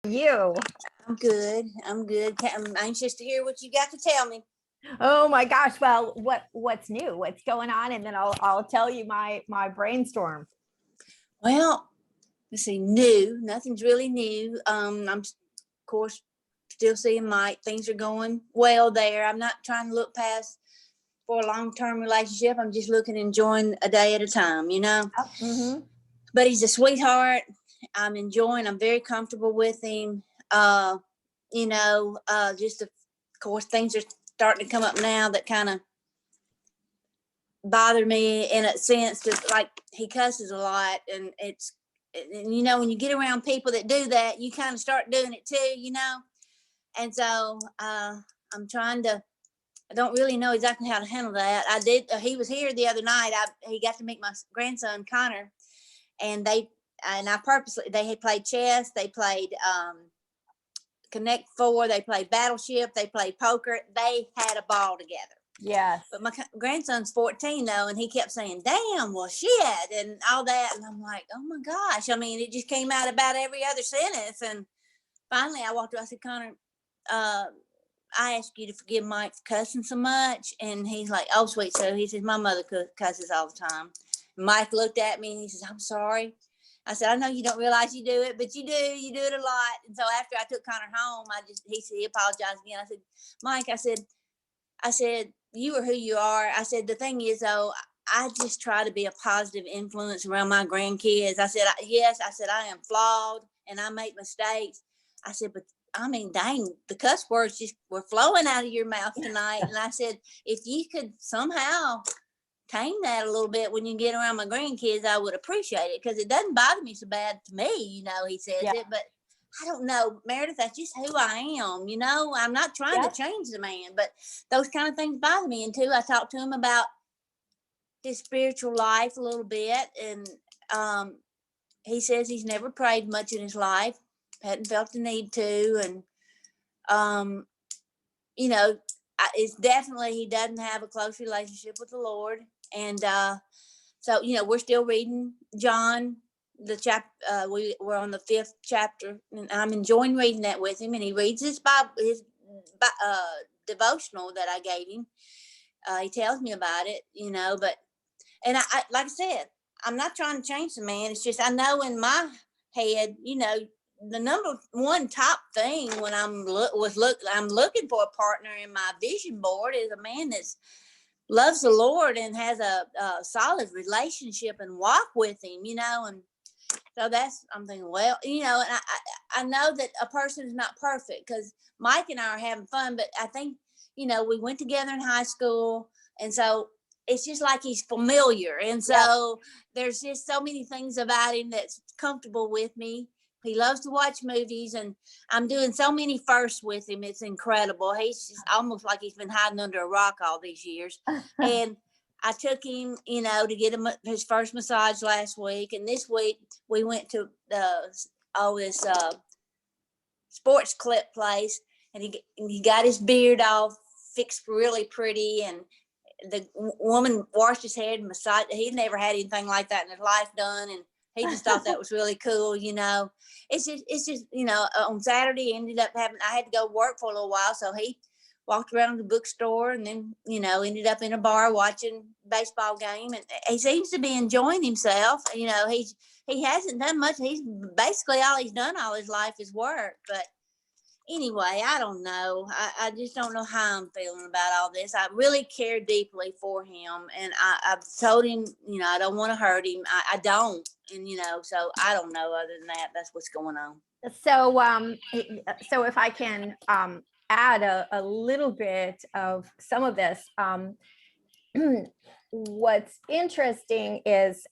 You. I'm good. I'm good. I'm anxious to hear what you got to tell me. Oh my gosh. Well, what's new? What's going on? And then I'll tell you my brainstorm. Well, let's see. New. Nothing's really new. I'm of course still seeing Mike. Things are going well there. I'm not trying to look past for a long-term relationship. I'm just looking, enjoying a day at a time. Mm-hmm. But he's a sweetheart. I'm very comfortable with him. Just of course things are starting to come up now that kind of bother me in a sense, just like he cusses a lot, and when you get around people that do that, you kind of start doing it too. And so I'm trying to, I don't really know exactly how to handle that. I did, he was here the other night. He got to meet my grandson Connor, and I purposely, they had played chess, they played Connect Four, they played Battleship, they played poker, they had a ball together. Yes. But my grandson's 14 though, and he kept saying, damn, well, shit, and all that. And I'm like, oh my gosh. I mean, it just came out about every other sentence. And finally I walked up, I said, Connor, I ask you to forgive Mike for cussing so much. And he's like, oh, sweet. So he says, my mother cusses all the time. And Mike looked at me and he says, I'm sorry. I said, I know you don't realize you do it, but you do it a lot. And so after I took Connor home, he apologized again. I said, Mike, I said, you are who you are. I said, the thing is though, I just try to be a positive influence around my grandkids. I said, yes, I said, I am flawed and I make mistakes. I said, but I mean, dang, the cuss words just were flowing out of your mouth tonight. And I said, if you could somehow tame that a little bit when you get around my grandkids, I would appreciate it, because it doesn't bother me so bad to me, he says it, but I don't know, Meredith, that's just who I am, I'm not trying to change the man, but those kind of things bother me. And too, I talked to him about his spiritual life a little bit, and he says he's never prayed much in his life, hadn't felt the need to, and it's definitely, he doesn't have a close relationship with the Lord. And so we're still reading John, the we're on the 5th chapter, and I'm enjoying reading that with him. And he reads his Bible, his devotional that I gave him. He tells me about it, but, and I like I said, I'm not trying to change the man. It's just, I know in my head, the number one top thing when I'm looking for a partner in my vision board is a man that's loves the Lord and has a solid relationship and walk with him, and so I'm thinking, well, and I know that a person is not perfect, because Mike and I are having fun, but I think, we went together in high school, and so it's just like he's familiar. And so there's just so many things about him that's comfortable with me. He loves to watch movies, and I'm doing so many firsts with him. It's incredible. He's just almost like he's been hiding under a rock all these years. And I took him, to get him his first massage last week. And this week we went to this sports clip place, and he got his beard all fixed really pretty, and the woman washed his head and massaged. He'd never had anything like that in his life done, and he just thought that was really cool. It's just on Saturday ended up I had to go work for a little while, so he walked around the bookstore, and then ended up in a bar watching baseball game, and he seems to be enjoying himself. He hasn't done much. He's basically, all he's done all his life is work. But anyway, I don't know. I just don't know how I'm feeling about all this. I really care deeply for him, and I've told him, I don't want to hurt him. I don't, and so I don't know. Other than that, that's what's going on. So if I can add a little bit of some of this, what's interesting is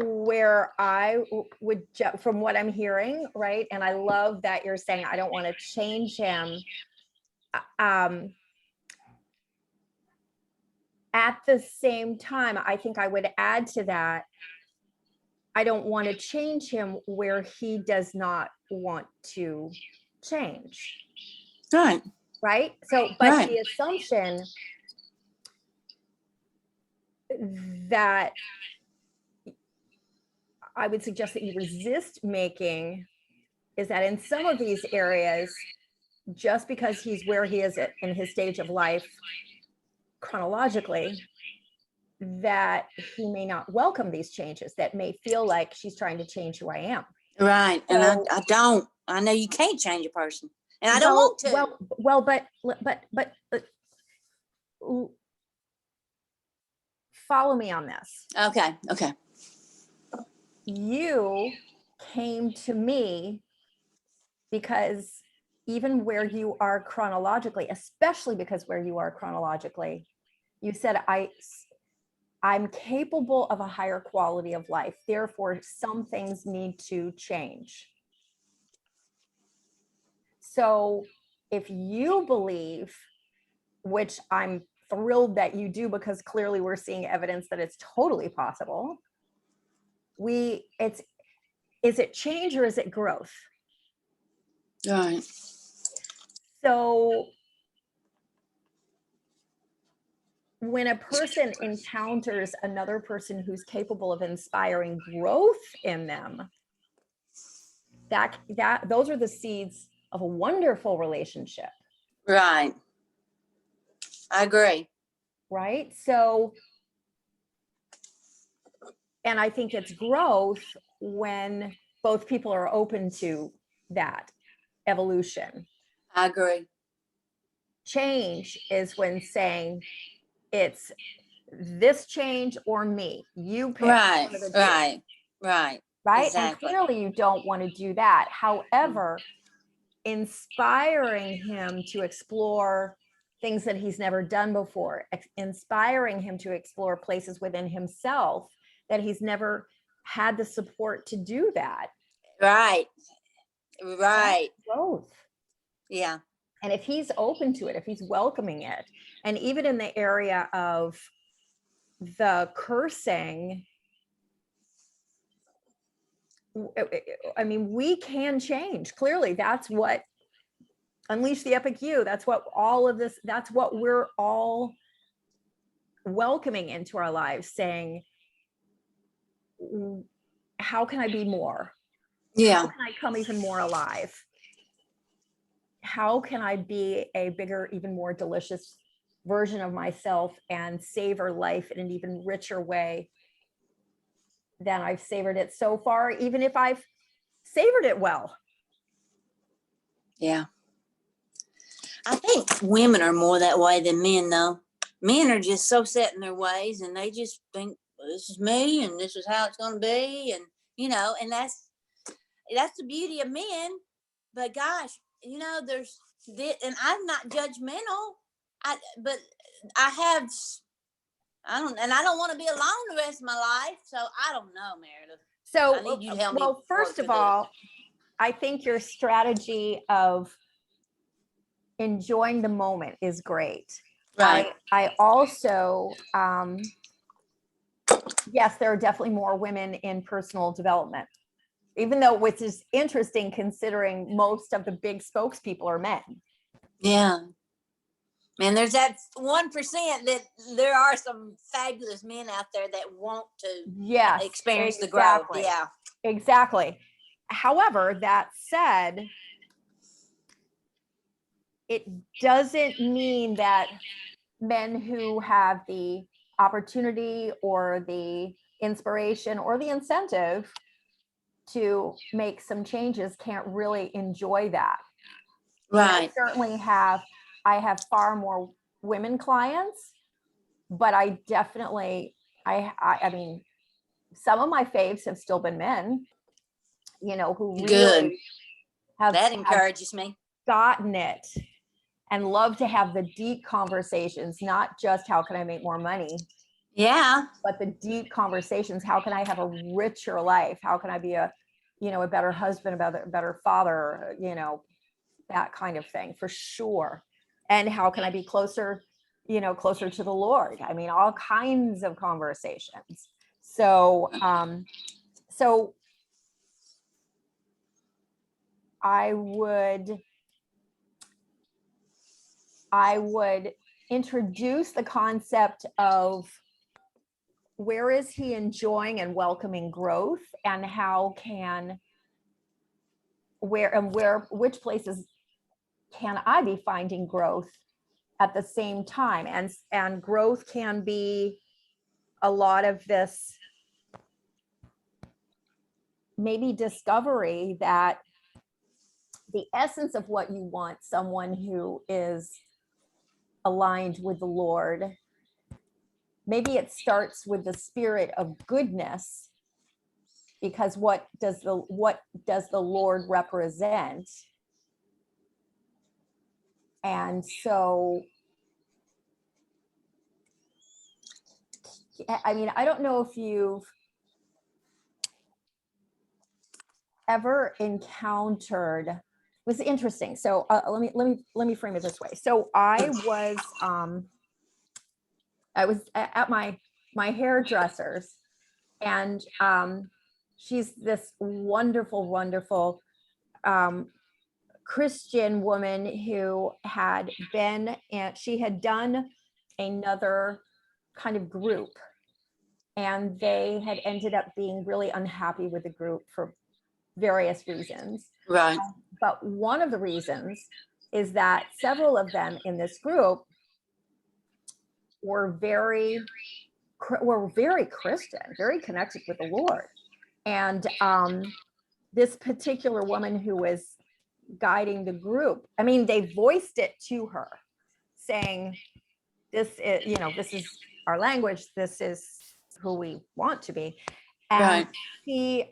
where I would, from what I'm hearing, right? And I love that you're saying, I don't want to change him. At the same time, I think I would add to that, I don't want to change him where he does not want to change. Right. Right. So, but the assumption that I would suggest that you resist making is that in some of these areas, just because he's where he is in his stage of life chronologically, that he may not welcome these changes, that may feel like she's trying to change who I am. Right. And So- I don't. I know you can't change a person, and I don't want to. Well, but follow me on this. Okay. Okay. You came to me because even where you are chronologically, especially because where you are chronologically, you said, I'm capable of a higher quality of life. Therefore, some things need to change. So if you believe, which I'm thrilled that you do, because clearly we're seeing evidence that it's totally possible. Is it change or is it growth? Right. So when a person encounters another person who's capable of inspiring growth in them, those are the seeds of a wonderful relationship. Right. I agree. Right? So, and I think it's growth when both people are open to that evolution. I agree. Change is when saying it's this change or me. You pick. Right. One of the two. Right. Right. Right? Exactly. And clearly you don't want to do that. However, inspiring him to explore things that he's never done before, inspiring him to explore places within himself that he's never had the support to do that. Right. Right. That's growth. Yeah. And if he's open to it, if he's welcoming it, and even in the area of the cursing, I mean, we can change. Clearly, that's what Unleash the Epic You. That's what all of this, that's what we're all welcoming into our lives, saying, how can I be more? Yeah. How can I come even more alive? How can I be a bigger, even more delicious version of myself and savor life in an even richer way than I've savored it so far, even if I've savored it well? Yeah. I think women are more that way than men, though. Men are just so set in their ways, and they just think, well, this is me and this is how it's going to be. And, and that's the beauty of men. But gosh, there's this, and I'm not judgmental. But I don't want to be alone the rest of my life. So I don't know, Meredith. So, I need you to help me well, first work of all, I think your strategy of enjoying the moment is great. Right. I also, yes, there are definitely more women in personal development, even though, which is interesting considering most of the big spokespeople are men. Yeah. Man, there's that 1% that there are some fabulous men out there that want to experience the growth. Yeah. Exactly. However, that said, it doesn't mean that men who have the opportunity or the inspiration or the incentive to make some changes can't really enjoy that. Right. I have far more women clients, but I definitely, I mean, some of my faves have still been men, who really Good. have That encourages me. Gotten it and love to have the deep conversations, not just how can I make more money? Yeah. But the deep conversations, how can I have a richer life? How can I be a better husband, a better father, that kind of thing, for sure. And how can I be closer to the Lord? I mean, all kinds of conversations. So, so I would introduce the concept of where is he enjoying and welcoming growth, and how can which places can I be finding growth at the same time? And growth can be a lot of this maybe discovery that the essence of what you want someone who is aligned with the Lord, maybe it starts with the spirit of goodness, because what does the Lord represent? And so, I mean, I don't know if you've ever encountered, it was interesting. So let me frame it this way. So I was at my hairdresser's, and she's this wonderful Christian woman who had been, and she had done another kind of group, and they had ended up being really unhappy with the group for various reasons. Right. But one of the reasons is that several of them in this group were very Christian, very connected with the Lord. And this particular woman who was guiding the group, I mean, they voiced it to her, saying, this is, this is our language, this is who we want to be. And Right. he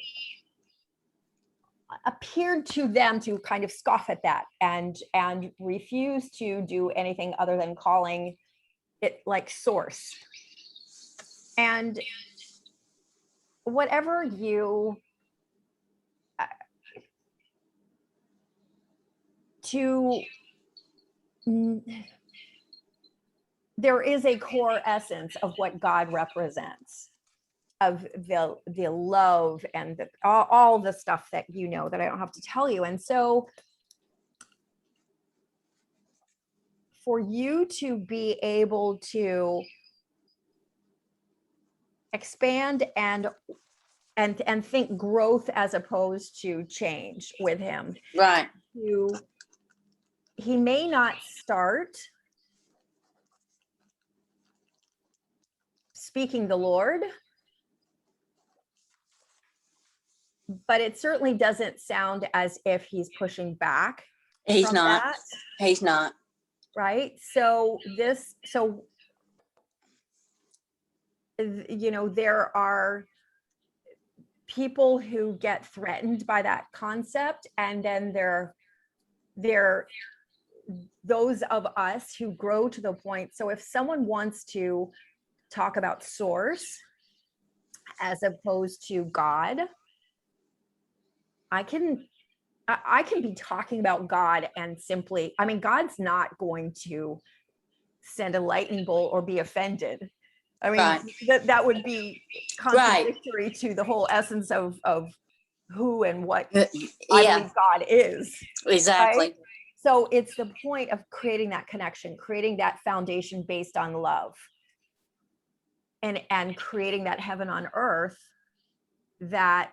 appeared to them to kind of scoff at that and refuse to do anything other than calling it like source. And whatever you there is a core essence of what God represents, of the love and all the stuff that that I don't have to tell you. And so for you to be able to expand and think growth as opposed to change with him, Right. He may not start speaking the Lord, but it certainly doesn't sound as if he's pushing back. He's not. He's not. Right. So there are people who get threatened by that concept, and then there those of us who grow to the point. So if someone wants to talk about source as opposed to God, I can be talking about God and simply, I mean, God's not going to send a lightning bolt or be offended. I mean, Right. that would be contradictory to the whole essence of who and what I believe God is. Exactly. Right? So it's the point of creating that connection, creating that foundation based on love, and creating that heaven on earth that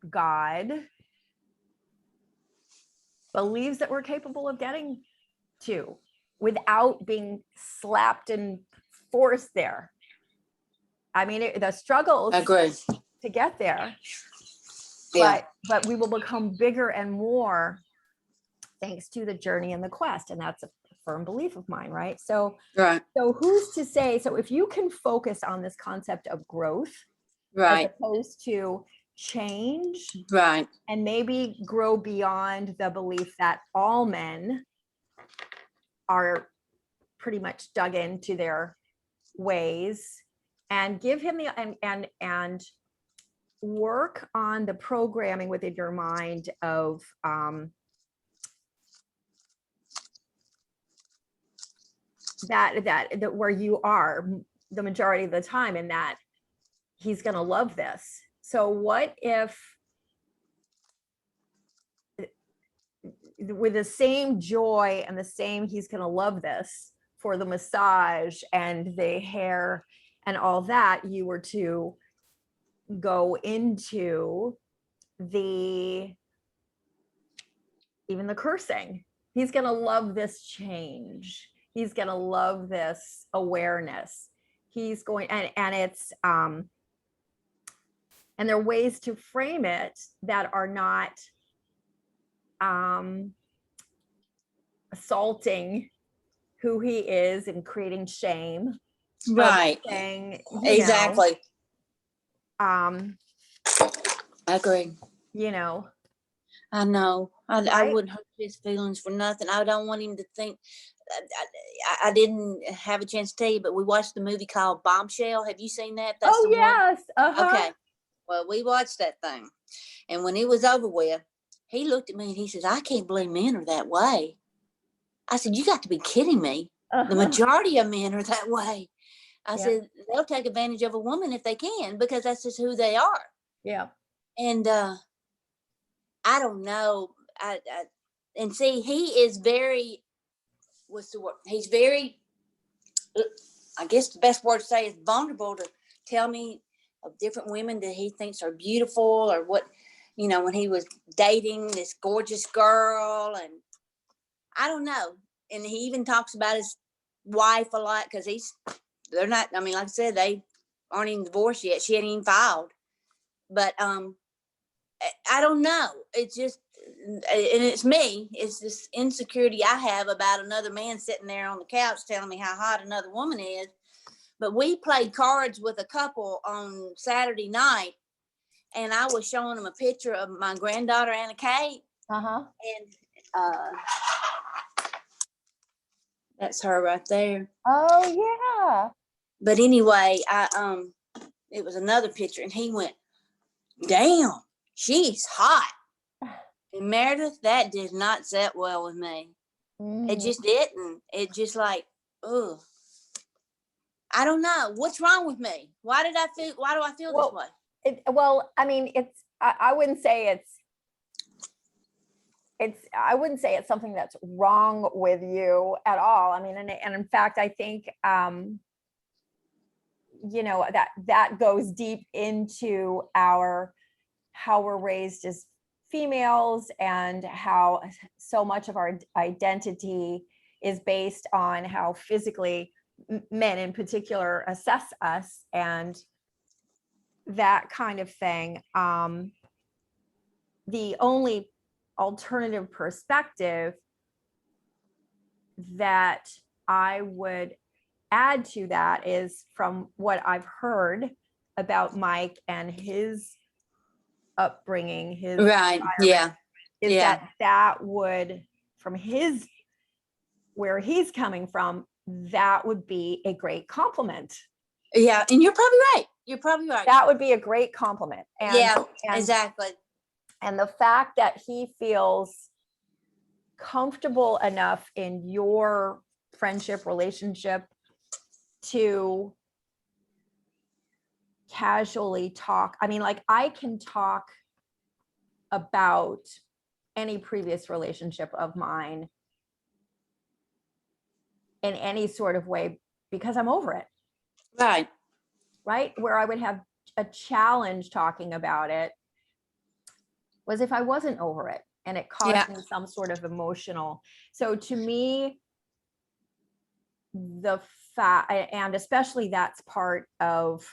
God believes that we're capable of getting to without being slapped and forced there. I mean, the struggles to get there, but we will become bigger and more thanks to the journey and the quest. And that's a firm belief of mine, right? So who's to say, so if you can focus on this concept of growth, as opposed to change, and maybe grow beyond the belief that all men are pretty much dug into their ways, and give him the and work on the programming within your mind of that where you are the majority of the time, and that he's going to love this. So what if with the same joy and the same he's going to love this for the massage and the hair and all that, you were to go into the even the cursing. He's going to love this change. He's going to love this awareness. He's going, and it's, and there are ways to frame it that are not assaulting who he is and creating shame. Right. Saying, Exactly. I agree. I know. I Right? wouldn't hurt his feelings for nothing. I don't want him to think. I didn't have a chance to tell you, but we watched the movie called Bombshell. Have you seen that? That's Oh, the one. yes. Okay. Well, we watched that thing, and when it was over with, he looked at me and he says, "I can't believe men are that way." I said, "You got to be kidding me. The majority of men are that way." I said, "They'll take advantage of a woman if they can, because that's just who they are." Yeah. And I don't know. And see, he is very, what's the word? He's very, I guess the best word to say is vulnerable, to tell me of different women that he thinks are beautiful, or what, when he was dating this gorgeous girl, and I don't know. And he even talks about his wife a lot, because they're not, I mean, like I said, they aren't even divorced yet. She hadn't even filed. But I don't know. It's just, and it's me. It's this insecurity I have about another man sitting there on the couch telling me how hot another woman is. But we played cards with a couple on Saturday night, and I was showing them a picture of my granddaughter, Anna Kate. And that's her right there. Oh, yeah. But anyway, it was another picture, and he went, "Damn, she's hot." And Meredith, that did not set well with me. It just didn't. It just like, ugh. I don't know. What's wrong with me? Why do I feel this way? Well, I mean, I wouldn't say I wouldn't say it's something that's wrong with you at all. I mean, and in fact, I think, that goes deep into how we're raised as females, and how so much of our identity is based on how physically men in particular assess us, and that kind of thing. The only alternative perspective that I would add to that is, from what I've heard about Mike and his upbringing, his right, yeah, is that would, from where he's coming from, that would be a great compliment. Yeah, and you're probably right. That would be a great compliment. And exactly. And the fact that he feels comfortable enough in your friendship relationship to casually talk. I mean, like, I can talk about any previous relationship of mine in any sort of way, because I'm over it. Right. Where I would have a challenge talking about it was if I wasn't over it and it caused me some sort of emotional. So to me, the fact, and especially that's part of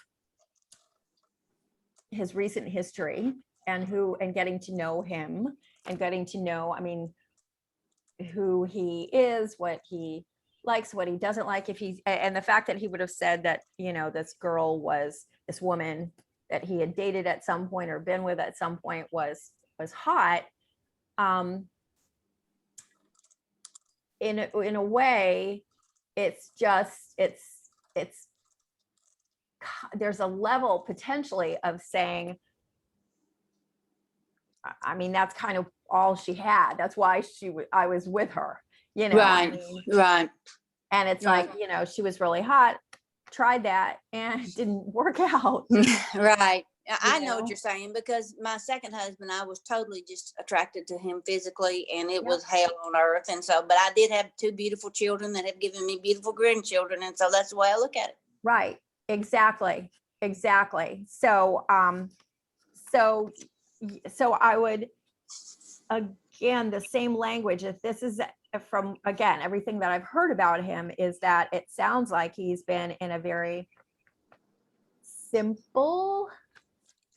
his recent history, and getting to know him, and getting to know, I mean, who he is, what he likes, what he doesn't like, and the fact that he would have said that, this woman that he had dated at some point or been with at some point was hot. In a way, it's there's a level potentially of saying, I mean, that's kind of all she had. That's why I was with her, Right. I mean, Right. And it's like, she was really hot, tried that, and it didn't work out. Right. I know what you're saying, because my second husband, I was totally just attracted to him physically, and it was hell on earth. And so, but I did have 2 beautiful children that have given me beautiful grandchildren. And so that's the way I look at it. Right. Exactly. So I would, again, the same language. If this is from, again, everything that I've heard about him is that it sounds like he's been in a very simple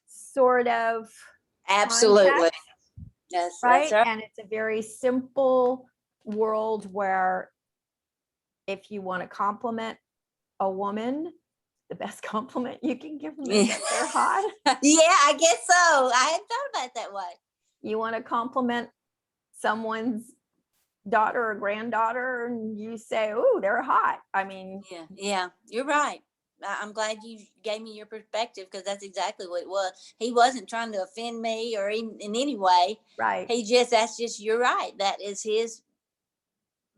sort of Absolutely. context, That's right? right. And it's a very simple world where if you want to compliment a woman, the best compliment you can give them is that they're hot. Yeah, I guess so. I hadn't thought about it that way. You want to compliment someone's daughter or granddaughter, and you say, "Oh, they're hot." I mean, Yeah, you're right. I'm glad you gave me your perspective, because that's exactly what it was. He wasn't trying to offend me or in any way. right. You're right. That is his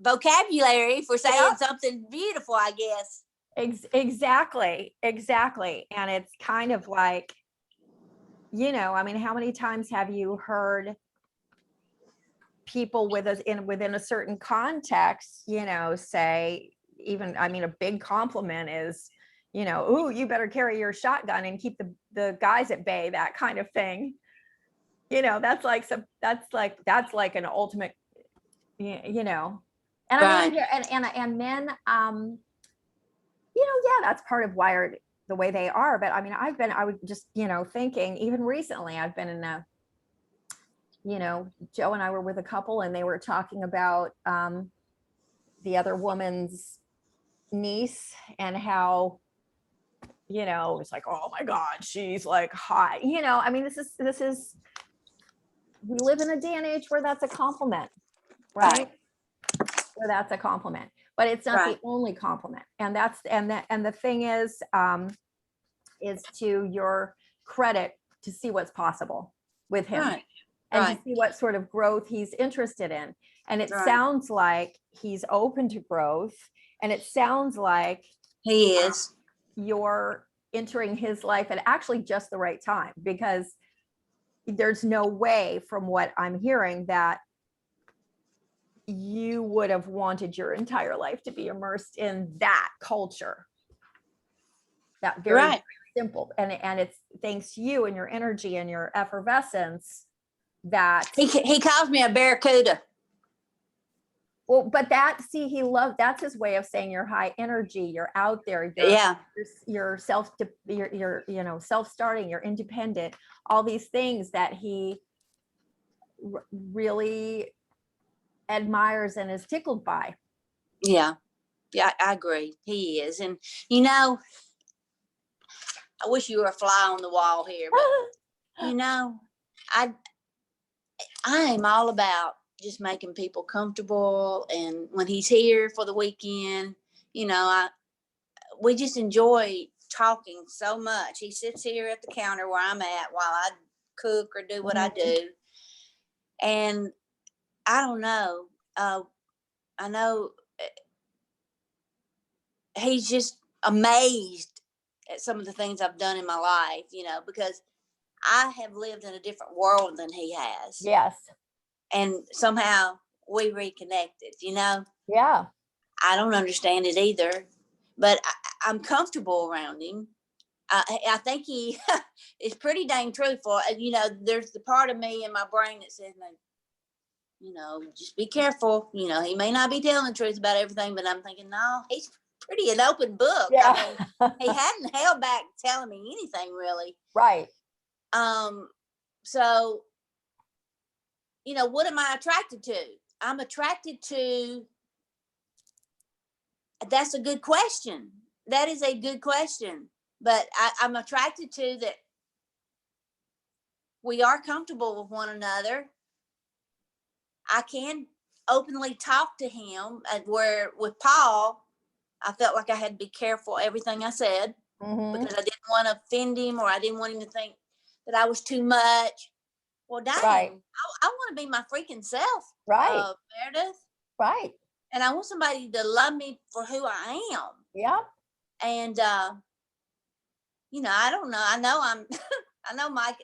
vocabulary for saying Yep. something beautiful, I guess. Exactly. And it's kind of like, I mean, how many times have you heard people within a certain context, say, even, I mean, a big compliment is, "Ooh, you better carry your shotgun and keep the guys at bay," that kind of thing. That's like that's like an ultimate, and I mean, Right. and men, yeah, that's part of wired the way they are. But I mean, I was just, thinking even recently, I've been in a, Joe and I were with a couple and they were talking about the other woman's niece and how, it's like, "Oh my God, she's like hot." I mean, this is, we live in a day and age where that's a compliment, right? Where that's a compliment, but it's not the Right. only compliment. And the thing is to your credit to see what's possible with him Right. and to Right. see what sort of growth he's interested in. And it Right. sounds like he's open to growth. And it sounds like He is. you're entering his life at actually just the right time, because there's no way, from what I'm hearing, that you would have wanted your entire life to be immersed in that culture. That very Right. simple. And it's thanks to you and your energy and your effervescence that, He calls me a barracuda. well, but that's his way of saying you're high energy, you're out there, Yeah. you're you're self-starting, you're independent, all these things that he really admires and is tickled by. Yeah. Yeah, I agree. He is. And I wish you were a fly on the wall here, but I am all about just making people comfortable. And when he's here for the weekend, we just enjoy talking so much. He sits here at the counter where I'm at while I cook or do what I do. And I don't know. I know he's just amazed at some of the things I've done in my life, because I have lived in a different world than he has. Yes. And somehow we reconnected, Yeah. I don't understand it either, but I'm comfortable around him. I think he is pretty dang truthful. There's the part of me in my brain that says, just be careful. He may not be telling the truth about everything, but I'm thinking, no, he's pretty an open book. Yeah. I mean, he hadn't held back telling me anything really. Right. So, what am I attracted to? I'm attracted to, that's a good question. That is a good question. But I'm attracted to that we are comfortable with one another. I can openly talk to him, where with Paul, I felt like I had to be careful everything I said, because I didn't want to offend him, or I didn't want him to think that I was too much. Well, dang, Right. I want to be my freaking self, Right. Meredith. Right. And I want somebody to love me for who I am. Yep. And, I don't know. I know I know Mike,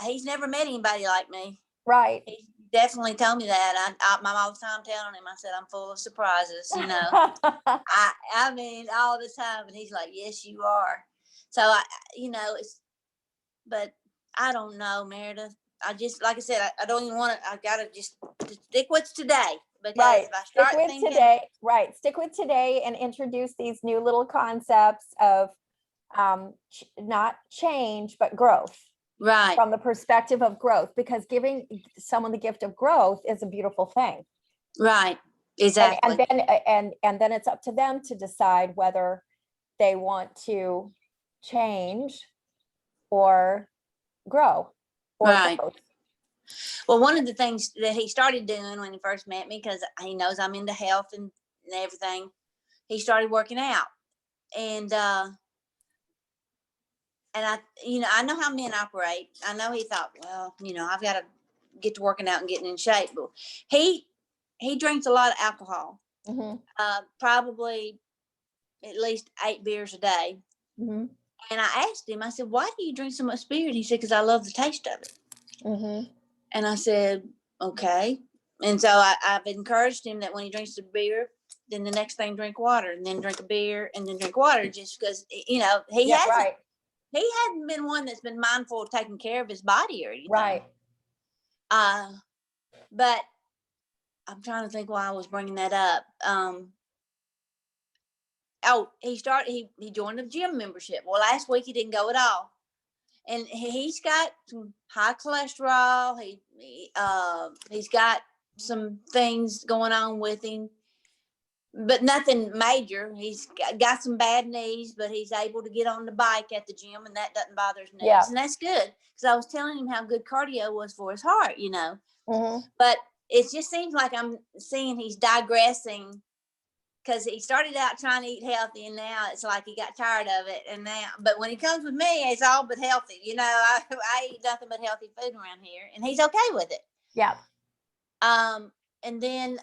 he's never met anybody like me. Right. He definitely told me that. I'm all the time telling him, I said, I'm full of surprises, I mean, all the time. And he's like, yes, you are. So, but I don't know, Meredith. I just, like I said, I don't even want to, I got to just stick with today, because Right. if I Stick start with thinking, today. Right. Stick with today and introduce these new little concepts of not change, but growth right, from the perspective of growth, because giving someone the gift of growth is a beautiful thing. right, exactly. And then it's up to them to decide whether they want to change or grow or Right. both. Well, one of the things that he started doing when he first met me, because he knows I'm into health and everything, he started working out. And I, I know how men operate. I know he thought, well, I've got to get to working out and getting in shape. But he drinks a lot of alcohol, Mhm, probably at least 8 beers a day. mhm, And I asked him, I said, why do you drink so much beer? And he said, because I love the taste of it. mhm. And I said, okay. And so I've encouraged him that when he drinks the beer, then the next thing drink water, and then drink a beer, and then drink water, just because he Yeah, hasn't right, he hadn't been one that's been mindful of taking care of his body or anything. right. But I'm trying to think why I was bringing that up. He joined a gym membership. Well, last week he didn't go at all, and he's got some high cholesterol. He's got some things going on with him, but nothing major. He's got some bad knees, but he's able to get on the bike at the gym, and that doesn't bother his knees, Yeah. and that's good, because I was telling him how good cardio was for his heart, Mhm. But it just seems like I'm seeing he's digressing, because he started out trying to eat healthy, and now it's like he got tired of it. And now, but when he comes with me, it's all but healthy. I eat nothing but healthy food around here, and he's okay with it. Yeah. And then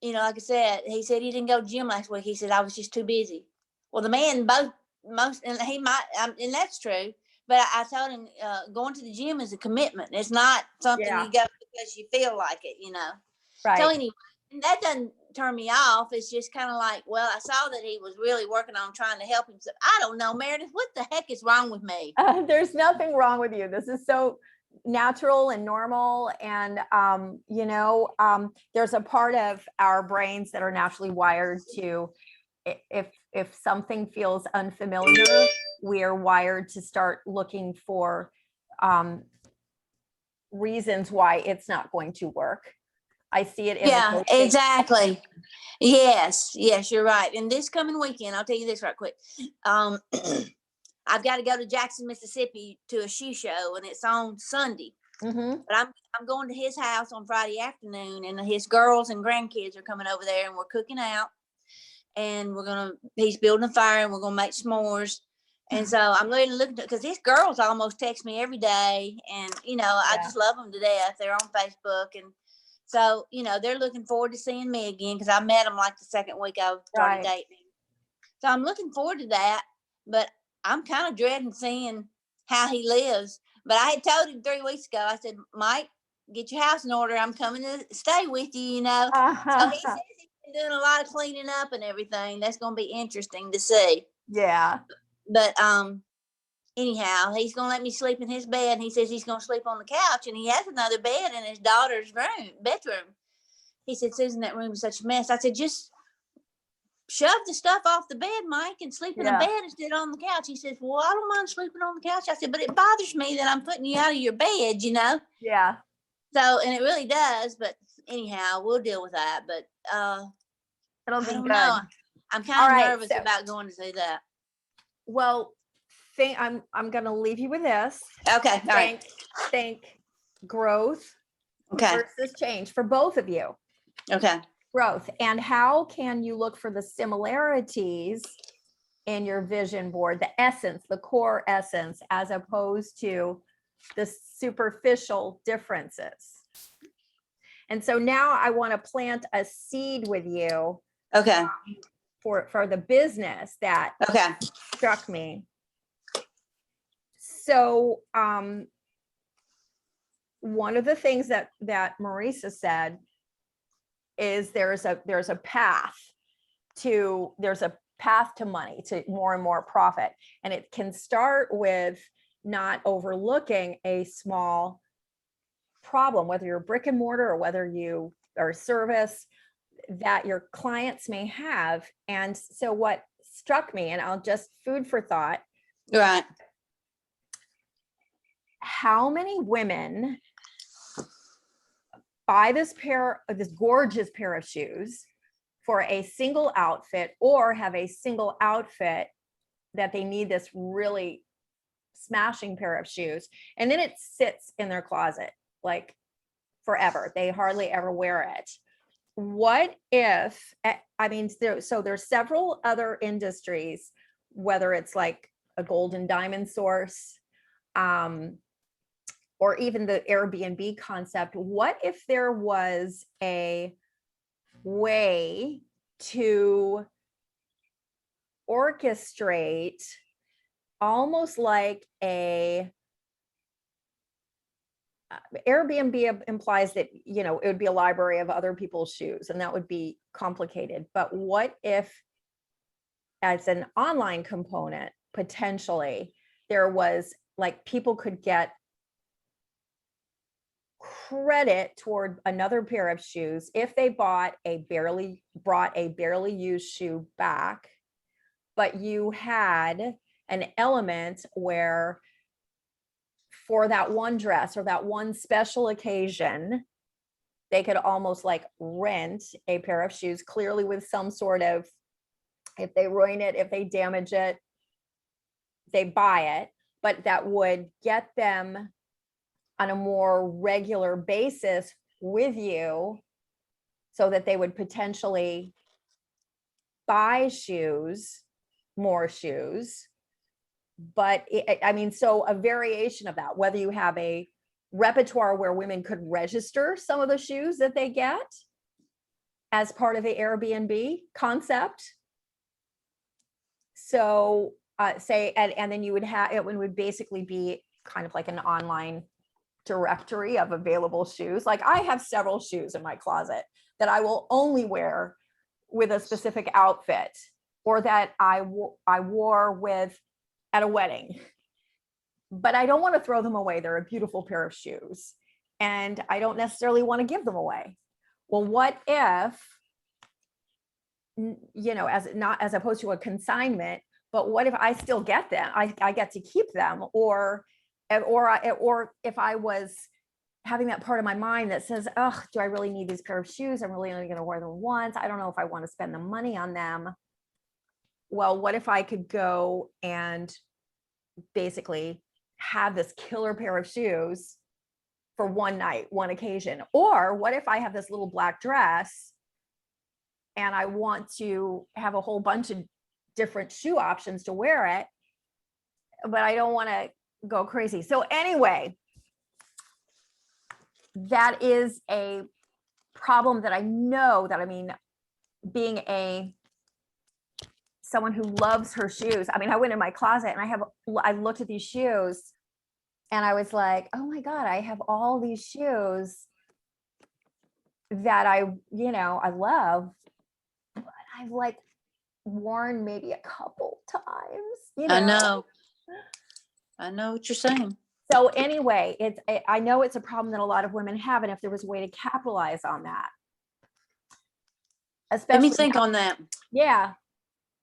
like I said, he said he didn't go to the gym last week. He said I was just too busy. Well, the man and he might, and that's true. But I told him going to the gym is a commitment. It's not something Yeah. you go because you feel like it, Right. So anyway, that doesn't turn me off. It's just kind of like, well, I saw that he was really working on trying to help himself. I don't know, Meredith, what the heck is wrong with me? There's nothing wrong with you. This is so natural and normal. And, there's a part of our brains that are naturally wired to, if something feels unfamiliar, we are wired to start looking for reasons why it's not going to work. I see it in Yeah, exactly. Yes, you're right. And this coming weekend, I'll tell you this right quick. I've got to go to Jackson, Mississippi to a shoe show, and it's on Sunday. Mm-hmm. But I'm going to his house on Friday afternoon, and his girls and grandkids are coming over there, and we're cooking out, and he's building a fire, and we're gonna make s'mores. And so I'm really looking because these girls almost text me every day, and I just love them to death. They're on Facebook, and so they're looking forward to seeing me again, because I met them like the second week I started dating. So I'm looking forward to that, but I'm kind of dreading seeing how he lives. But I had told him 3 weeks ago, I said, Mike, get your house in order. I'm coming to stay with you, So he says he's been doing a lot of cleaning up and everything. That's going to be interesting to see. Yeah. But anyhow, he's going to let me sleep in his bed. And he says he's going to sleep on the couch. And he has another bed in his daughter's bedroom. He said, Susan, that room is such a mess. I said, just shove the stuff off the bed, Mike, and sleep in a bed instead on the couch. He says, well, I don't mind sleeping on the couch. I said, but it bothers me that I'm putting you out of your bed, Yeah. So, and it really does, but anyhow, we'll deal with that. But It'll I be don't good. know. I'm kind of nervous about going to see that. Well, I'm going to leave you with this. Okay. All right. Think growth versus change for both of you. Okay. Growth. And how can you look for the similarities in your vision board, the essence, the core essence, as opposed to the superficial differences? And so now I want to plant a seed with you. Okay. For the business that struck me. So one of the things that Marisa said is there's a path to money, to more and more profit. And it can start with not overlooking a small problem, whether you're brick and mortar or whether you are service that your clients may have. And so what struck me, and I'll just food for thought, Right. how many women buy this gorgeous pair of shoes for a single outfit, or have a single outfit that they need this really smashing pair of shoes, and then it sits in their closet like forever. They hardly ever wear it. What if, I mean, there's several other industries, whether it's like a gold and diamond source, or even the Airbnb concept. What if there was a way to orchestrate almost like Airbnb implies that, you know, it would be a library of other people's shoes, and that would be complicated. But what if, as an online component, potentially there was like people could get credit toward another pair of shoes if they brought a barely used shoe back, but you had an element where for that one dress or that one special occasion, they could almost like rent a pair of shoes, clearly with some sort of, if they ruin it, if they damage it, they buy it, but that would get them on a more regular basis with you, so that they would potentially buy shoes, more shoes. But I mean, so a variation of that, whether you have a repertoire where women could register some of the shoes that they get as part of the Airbnb concept. So say, and then you would have, it would basically be kind of like an online directory of available shoes. Like I have several shoes in my closet that I will only wear with a specific outfit, or that I wore with at a wedding, but I don't want to throw them away. They're a beautiful pair of shoes, and I don't necessarily want to give them away. Well, what if, you know, as opposed to a consignment, but what if I still get them? I get to keep them, or if I was having that part of my mind that says, oh, do I really need these pair of shoes? I'm really only going to wear them once. I don't know if I want to spend the money on them. Well, what if I could go and basically have this killer pair of shoes for one night, one occasion? Or what if I have this little black dress and I want to have a whole bunch of different shoe options to wear it, but I don't want to go crazy. So anyway, that is a problem that I know that, I mean, being someone who loves her shoes. I mean, I went in my closet and I looked at these shoes and I was like, oh my God, I have all these shoes that I love, but I've like worn maybe a couple times, I know what you're saying. So anyway, I know it's a problem that a lot of women have, and if there was a way to capitalize on that, Let me especially think on that.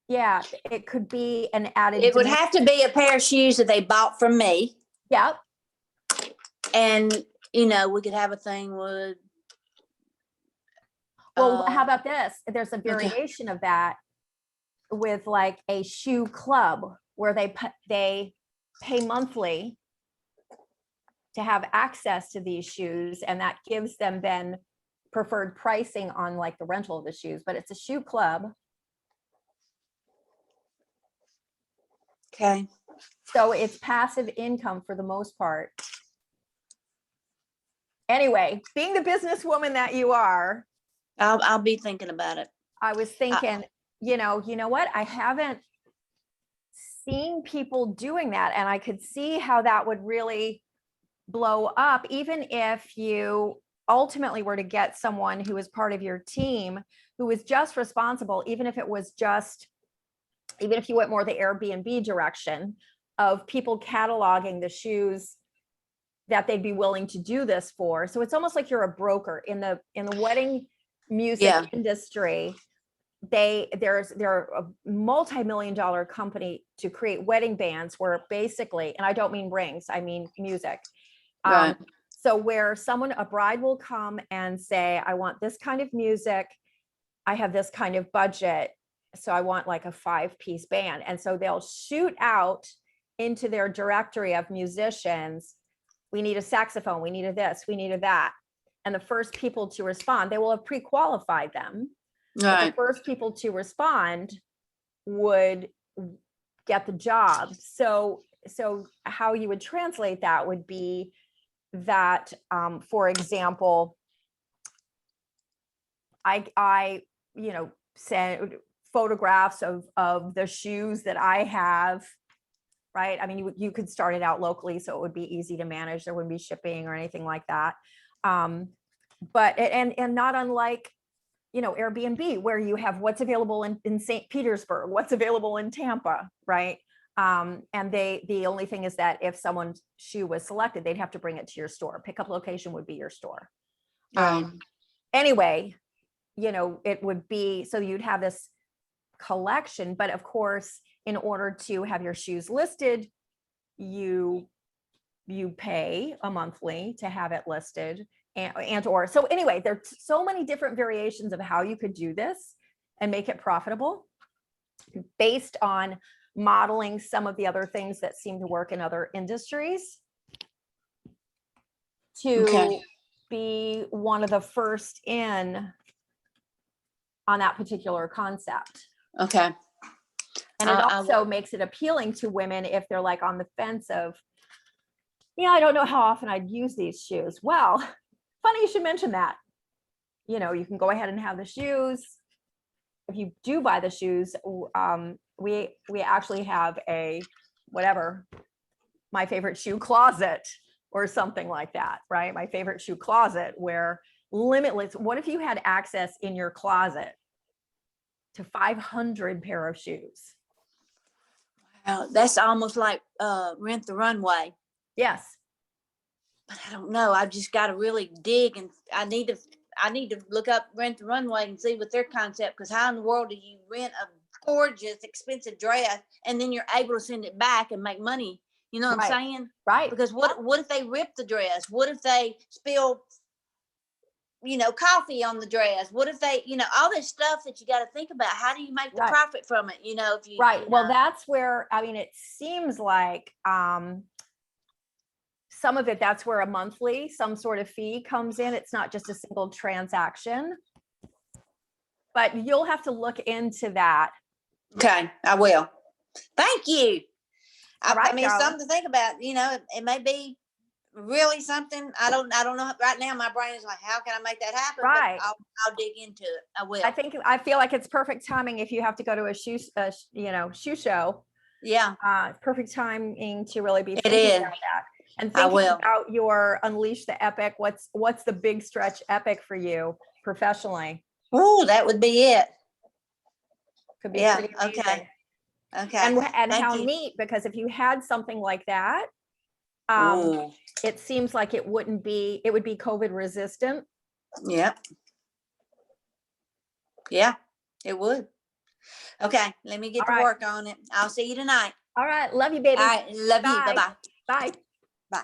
Yeah, it could be an added. It would have to be a pair of shoes that they bought from me. Yep. And we could have a thing with. Well, how about this? There's a variation of that with like a shoe club where they pay monthly to have access to these shoes, and that gives them then preferred pricing on like the rental of the shoes, but it's a shoe club. Okay. So it's passive income for the most part. Anyway, being the businesswoman that you are, I'll be thinking about it. I was thinking, you know what? I haven't seen people doing that, and I could see how that would really blow up, even if you ultimately were to get someone who is part of your team who is just responsible, even if you went more the Airbnb direction, of people cataloging the shoes that they'd be willing to do this for. So it's almost like you're a broker in the wedding music Yeah. industry. They're a multi-million-dollar company to create wedding bands where basically, and I don't mean rings, I mean music. Right. So where a bride will come and say, I want this kind of music, I have this kind of budget, so I want like a 5-piece band. And so they'll shoot out into their directory of musicians, we need a saxophone, we need a this, we need a that. And the first people to respond, they will have pre-qualified them. But the first people to respond would get the job. So how you would translate that would be that, for example, I send photographs of the shoes that I have, right? I mean, you could start it out locally, so it would be easy to manage. There wouldn't be shipping or anything like that. But not unlike, Airbnb, where you have what's available in St. Petersburg, what's available in Tampa, right? And the only thing is that if someone's shoe was selected, they'd have to bring it to your store. Pickup location would be your store. Anyway, it would be, so you'd have this collection, but of course, in order to have your shoes listed, you pay a monthly to have it listed. So anyway, there's so many different variations of how you could do this and make it profitable based on modeling some of the other things that seem to work in other industries to be one of the first in on that particular concept. Okay. And it also makes it appealing to women if they're like on the fence of, I don't know how often I'd use these shoes. Well, funny you should mention that. You can go ahead and have the shoes. If you do buy the shoes, we actually have my favorite shoe closet or something like that, right? My favorite shoe closet where limitless. What if you had access in your closet to 500 pair of shoes? Wow, that's almost like Rent the Runway. Yes. But I don't know. I've just got to really dig, and I need to look up Rent the Runway and see what their concept. Because how in the world do you rent a gorgeous, expensive dress and then you're able to send it back and make money? You know what I'm saying? Right. Because what if they rip the dress? What if they spill, coffee on the dress? What if they, all this stuff that you got to think about? How do you make the profit from it? If you Well, that's where it seems like some of it, that's where a monthly, some sort of fee comes in. It's not just a single transaction, but you'll have to look into that. Okay, I will. Thank you. Right, I mean, something to think about. It may be really something. I don't know. Right now, my brain is like, how can I make that happen? Right. But I'll dig into it. I will. I feel like it's perfect timing if you have to go to a shoe show. Yeah. Perfect timing to really be thinking about that. And thinking about your Unleash the Epic. What's the big stretch epic for you professionally? Oh, that would be it. Could be pretty amazing. Okay. And how neat, because if you had something like that, it seems like it would be COVID resistant. Yep. Yeah, it would. Okay, let me get to work on it. I'll see you tonight. All right. Love you, baby. All right. Love you. Bye-bye. Bye. Bye.